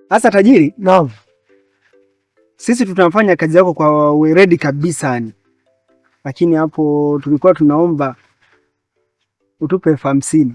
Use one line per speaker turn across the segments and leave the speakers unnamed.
Sasa tajiri,
naam,
sisi tunafanya kazi yako kwa weledi kabisa yani. Lakini hapo tulikuwa tunaomba utupe 50,000.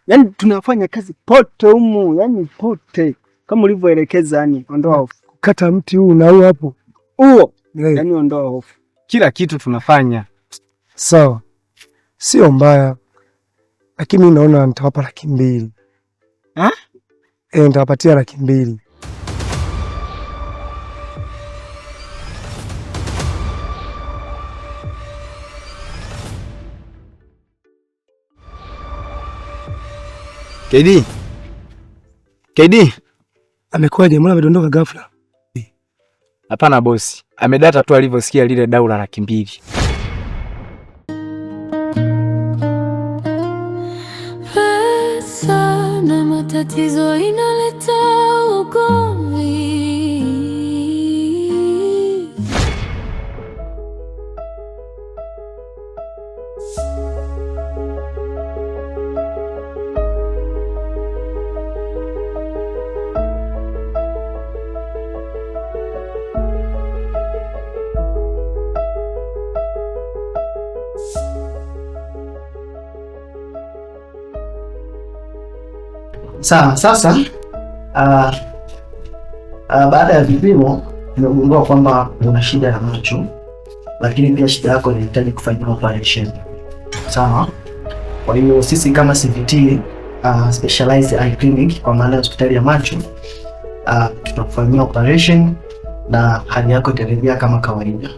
Yaani tunafanya kazi pote humu, yani pote kama ulivyoelekeza yani, ondoa hofu.
Kata mti huu na huu hapo.
Huo. Yani ondoa hofu. Kila kitu tunafanya.
Sawa. Sio mbaya. Lakini mimi naona nitawapa 200,000.
Ha?
Nitawapatia 200,000.
KD.
Amekuwaje? Mbona amedondoka ghafla?
Hapana bosi. Amedata tu alivyosikia lile dau la 200,000.
Pesa na matatizo inaleta ugomvi.
Sawa, sasa baada ya vipimo nimegundua kwamba una shida ya macho, lakini pia shida yako inahitaji kufanyiwa operation. Sawa. Kwa hiyo sisi kama CVT specialized eye clinic, kwa maana ya hospitali ya macho, tutakufanyia operation na hali yako itarejea kama kawaida.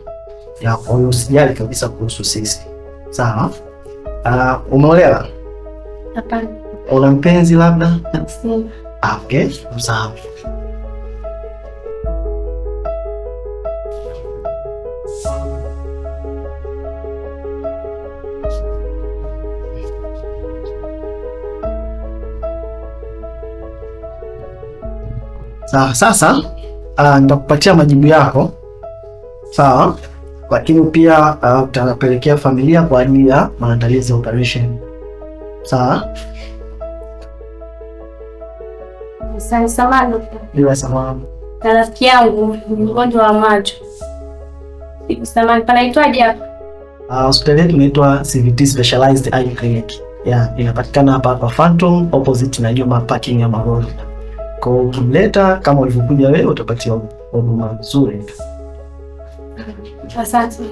Kwa hiyo usijali kabisa kuhusu sisi. Sawa. Umeolewa?
Hapana.
Una mpenzi labda?
Si.
Okay, sawa. Sawa, sasa nitakupatia majibu yako. Sawa? Lakini pia utapelekea familia kwa ajili ya maandalizi ya operation. Sawa?
Samahani.
Bila samahani.
Na rafiki yangu ni mgonjwa wa macho. Samahani, panaitwaje hapa?
Hospitali yetu inaitwa CVT Specialized Eye Clinic. Inapatikana hapa Phantom opposite na Juma parking ya magari. Kwa hiyo ukimleta kama ulivyokuja wewe utapatia huduma nzuri.
Asante.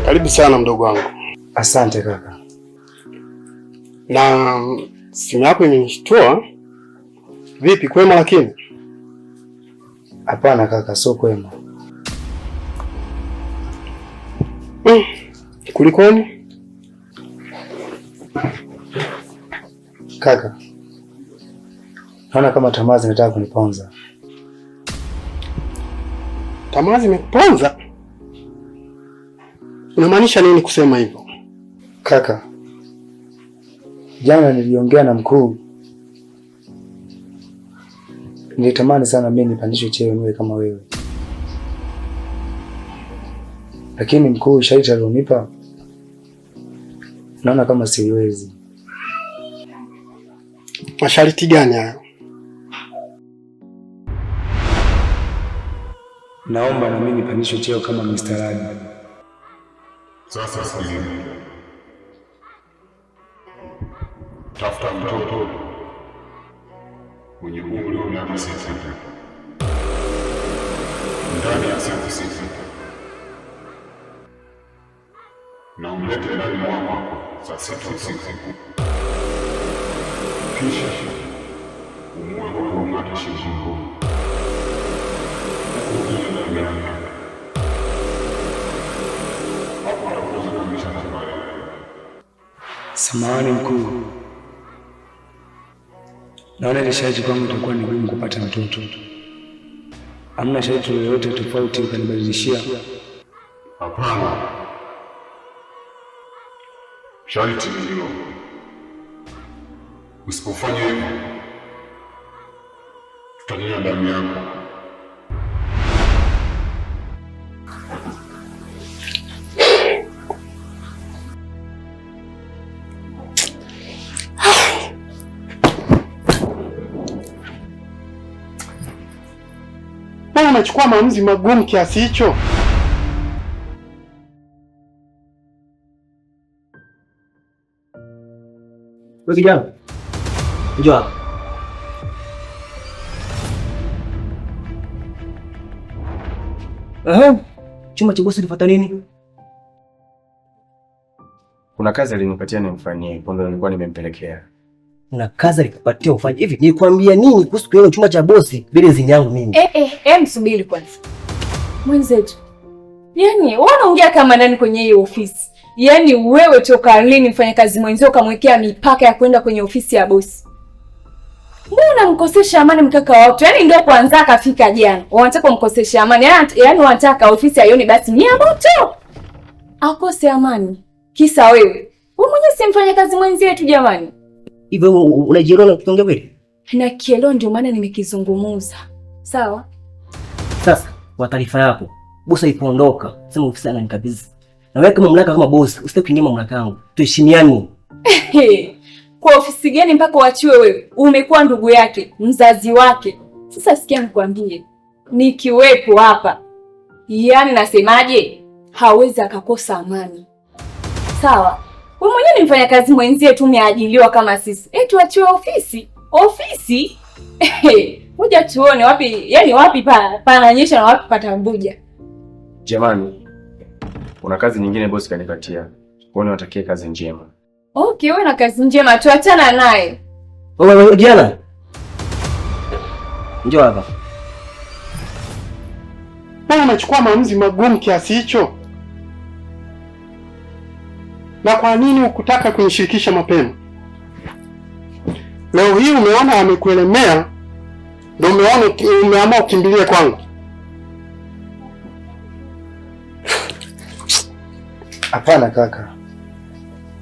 Karibu sana mdogo wangu.
Asante kaka.
Na simu yako imenishtua. Vipi, kwema lakini?
Hapana kaka, sio kwema.
Kulikoni?
Kaka, naona kama tamaa zinataka kuniponza.
Tamaa zimekuponza? Unamaanisha nini kusema hivyo?
Kaka, jana niliongea na mkuu. Nilitamani sana mimi nipandishwe cheo niwe kama wewe. Lakini mkuu shaiti alionipa naona kama siwezi.
Masharti gani hayo?
Naomba na mimi nipandishwe cheo kama Mr. Radi.
Sasa sikiliza. Tafuta mtoto mwenye umri wa miaka 6 ndani ya siku 6 na umlete ndani mwako saa 6 usiku. Kisha umue kwa kumng'ata shingo.
Samahani mkuu. Naona ile sharti kwangu itakuwa ni ngumu kupata mtoto. Hamna sharti lolote tofauti ukanibadilishia?
Hapana. Sharti ni hilo. Usipofanya hivyo, tutanyonya damu yako.
Mbona unachukua maamuzi magumu kiasi hicho?
Wewe kijana. Njoo hapa. Chumba cha bosi ulifuata nini?
Kuna kazi alinipatia nimfanyie, kwa ndio nilikuwa nimempelekea.
Una kazi alikupatia ufanye hivi? Nilikwambia nini kuhusu kile chumba cha bosi bila idhini yangu mimi?
Msubiri kwanza. Mwenzetu. Yaani, wewe unaongea kama ndani kwenye hiyo ofisi. Yaani wewe toka lini mfanyakazi mwenzio kamwekea mipaka ya kwenda kwenye ofisi ya bosi? Mbona mkosesha amani mkaka wa watu? Yaani ndio kwanza kafika jana. Wanataka kumkosesha amani. Yaani wanataka ofisi aione basi ni ya moto. Akose amani. Kisa wewe. Wewe mwenyewe si mfanyakazi mwenzio tu jamani.
Hivyo unajiona kuongea kweli?
Na kielewa ndio maana nimekizungumuza. Sawa?
Sasa, kwa taarifa yako, bosi alipoondoka, sema ofisi ananikabidhi. Na wewe kama mamlaka kama bosi, usitaki kunyima mamlaka yangu. Tuheshimiane.
Kwa ofisi gani mpaka uachiwe wewe? Umekuwa ndugu yake, mzazi wake. Sasa sikia nikwambie. Nikiwepo hapa, yaani nasemaje? Hawezi akakosa amani. Sawa? Wewe mwenyewe ni mfanyakazi mwenzie tu umeajiliwa kama sisi. Tuachiwe ofisi? Ofisi? Ngoja tuone wapi, yaani wapi pananyesha na wapi patambuja.
Jamani, kuna kazi nyingine bosi kanipatia. Kwa hiyo natakie kazi njema.
Okay, wewe na kazi njema, tuachana naye.
Wewe Diana. Njoo hapa.
Mbona unachukua maamuzi magumu kiasi hicho? Na kwa nini hukutaka kunishirikisha mapema? Leo hii umeona amekuelemea, ndio umeamua ukimbilie kwangu.
Hapana kaka.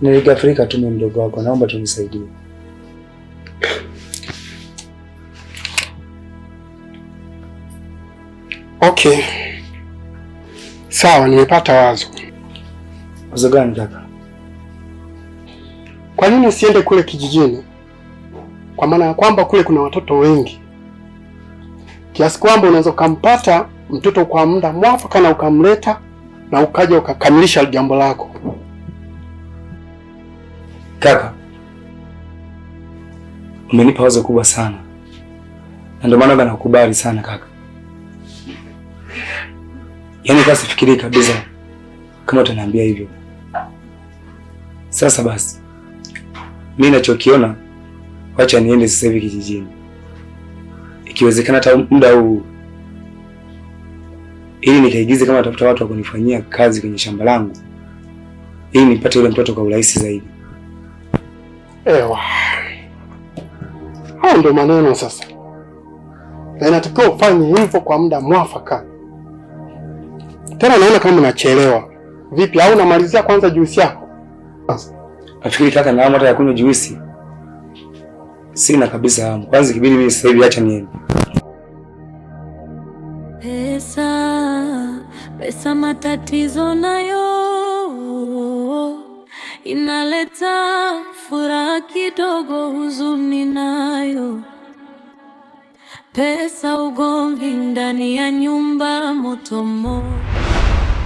Niligafirika tu mdogo wako, naomba tunisaidie.
Okay. Sawa, nimepata wazo.
Wazo gani kaka?
Kwa nini usiende kule kijijini? Kwa maana ya kwamba kule kuna watoto wengi. Kiasi kwamba unaweza kumpata mtoto kwa muda mwafaka na ukamleta na ukaja ukakamilisha jambo lako.
Kaka, umenipa wazo kubwa sana. Na ndio maana nakukubali sana kaka. Yaani kasi fikiri kabisa kama utaniambia hivyo. Sasa basi, mimi ninachokiona, wacha niende sasa hivi kijijini. Ikiwezekana hata muda huu, ili nikaigize kama natafuta watu wa kunifanyia kazi kwenye shamba langu, ili nipate yule mtoto kwa urahisi zaidi.
Ewa. Hayo ndio maneno sasa. Na inatakiwa ufanye hivyo kwa muda mwafaka. Tena naona kama unachelewa. Vipi, au unamalizia kwanza juisi yako?
Nafikiri kaka na hata ya kunywa juisi sina kabisa hamu. Kwanza kibidi mimi sasa hivi acha niende.
Pesa matatizo nayo inaleta furaha kidogo, huzuni nayo. Pesa ugomvi ndani ya nyumba, moto moto.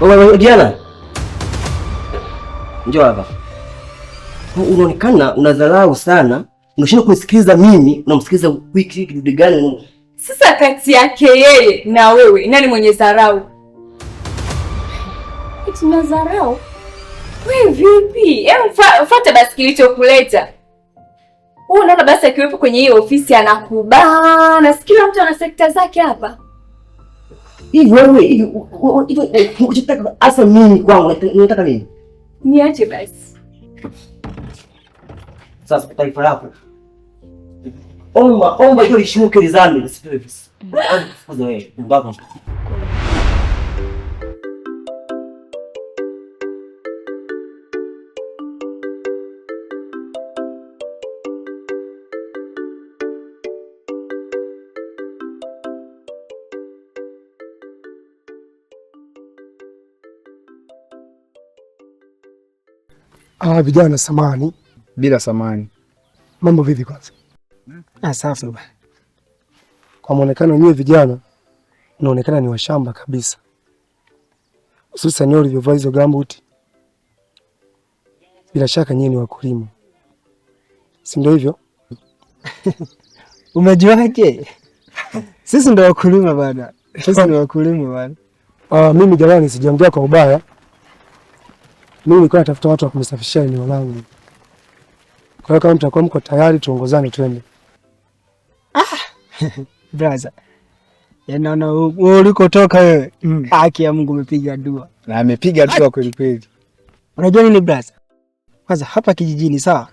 Wewe Diana. Njoo hapa. Unaonekana unadharau sana. Unashindwa kunisikiliza mimi, unamsikiliza wiki kidude gani?
Sasa kati yake yeye na wewe, nani mwenye dharau? Tuna dharau? Wewe vipi? Fuata basi kilichokuleta. Unaona basi akiwepo kwenye hiyo ofisi anakubana. Kila mtu ana sekta zake hapa.
Hivi wewe, unataka asa mimi kwangu, unataka nini?
Niache basi.
Sasa taifa lako. Omba hiyo ishuke lizame nisipewe visi. Fuza wewe, mbaba.
Vijana samani.
Bila samani.
Mambo vipi kwanza?
Safi bwana.
Kwa muonekano nyie vijana inaonekana ni washamba kabisa. Hususan nyinyi ulivyovaa hizo gambuti. Bila shaka nyinyi ni wakulima. Si ndio hivyo?
Umejuaje? Sisi ndio wakulima bwana. Sisi ni wakulima bwana.
Mimi jamani sijaongea kwa ubaya. Mimi nilikuwa natafuta watu wa kunisafishia eneo langu. Kwa hiyo kama mtakuwa mko tayari tuongozane twende.
Brother. Naona ulikotoka wewe. Haki ya Mungu umepiga dua.
Na amepiga dua kweli kweli.
Unajua nini brother? Kwanza hapa kijijini sawa?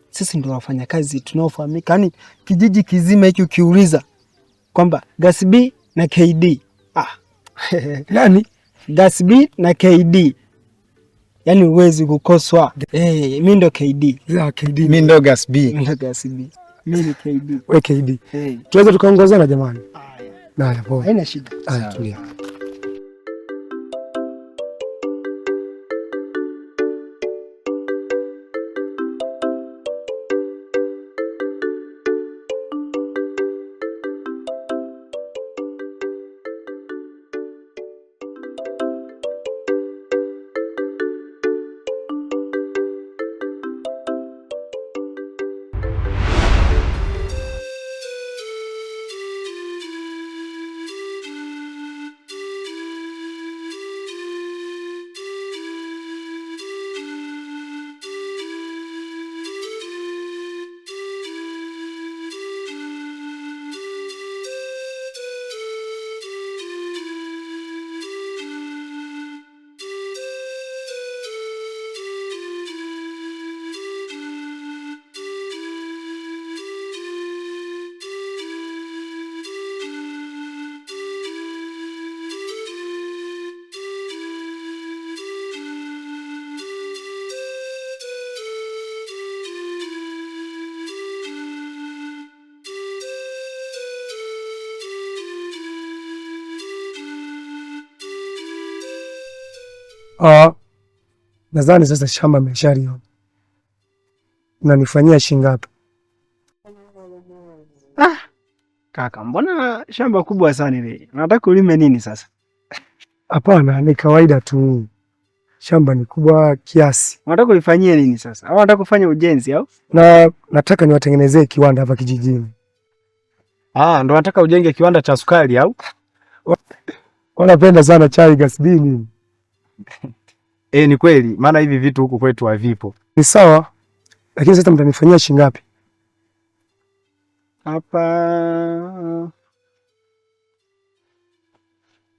Sisi ndio wafanyakazi tunaofahamika. Yaani kijiji kizima hiki ukiuliza kwamba Gasbi na KD.
Nani?
Gasbi na KD. Yaani uwezi kukoswa. Mimi ndo KD.
KD.
Mimi ndo Gasbi.
Mimi ni KD.
Wewe KD. Tuweza tukaongozana jamani. Haya, poa.
Haina shida.
Haya, tulia. Nadhani sasa shamba imeshaliona. Unanifanyia shilingi ngapi?
Kaka, mbona shamba kubwa sana ile? Unataka ulime nini sasa?
Hapana, ni kawaida tu. Shamba ni kubwa kiasi.
Unataka ulifanyie nini sasa? Au unataka kufanya ujenzi au?
Nataka niwatengenezee kiwanda hapa kijijini.
Ndo nataka ujenge kiwanda cha sukari au?
Wanapenda sana chai Gasbini.
Ni kweli, maana hivi vitu huku kwetu havipo.
Ni sawa, lakini sasa mtanifanyia shilingi ngapi?
Hapa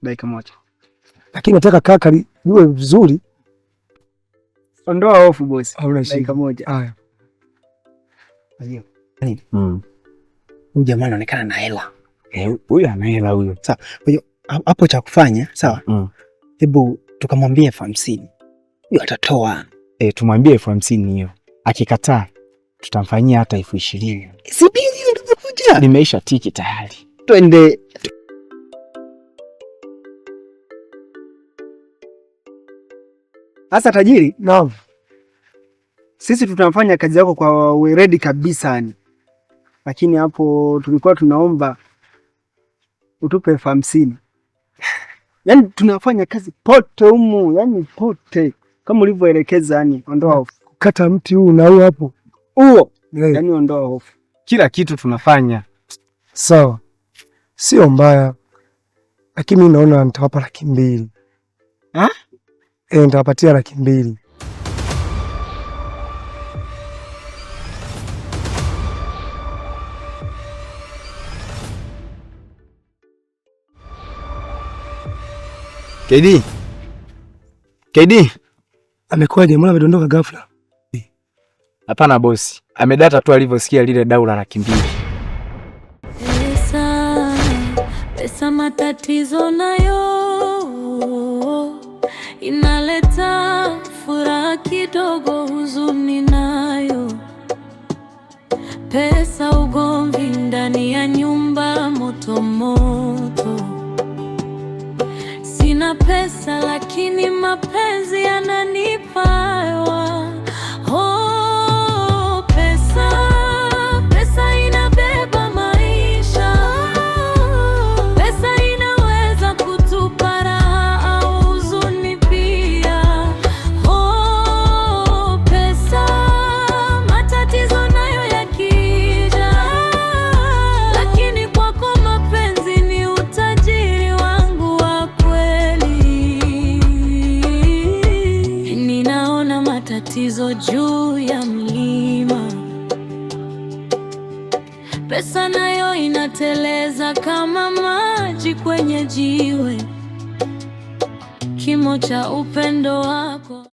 dakika moja.
Lakini nataka kaka liwe vizuri.
Ondoa hofu bosi.
Hauna shida.
Dakika moja.
Haya.
Ndio. Huyu jamaa anaonekana na hela.
Huyu ana hela huyo.
Sawa. Kwa hiyo hapo cha kufanya, sawa? Hebu tukamwambie 50. Huyo atatoa.
Tumwambie 50 hiyo. Akikataa tutamfanyia hata 20,000.
Si ndio ndio kuja.
Limeisha tiki tayari.
Twende. Sasa tajiri?
Naam.
Sisi tunafanya kazi yako kwa weledi kabisa yani. Lakini hapo tulikuwa tunaomba utupe 50. Yaani tunafanya kazi pote humu, yani pote. Kama ulivyoelekeza yani, ondoa hofu.
Kukata mti huu na huu hapo.
Huo. Yani ondoa hofu.
Kila kitu tunafanya.
Sawa. Sio mbaya. Lakini mimi naona nitawapa 200,000. Nitawapatia 200,000.
KD.
Amekuwaje? Mbona amedondoka ghafla?
Hapana bosi. Amedata tu alivyosikia lile dau la 200,000.
Pesa matatizo nayo inaleta furaha kidogo, huzuni nayo. Pesa ugomvi ndani ya nyumba, moto moto. Sina pesa lakini mapenzi yananipa hewa. juu ya mlima. Pesa nayo inateleza kama maji kwenye jiwe. Kimo cha upendo wako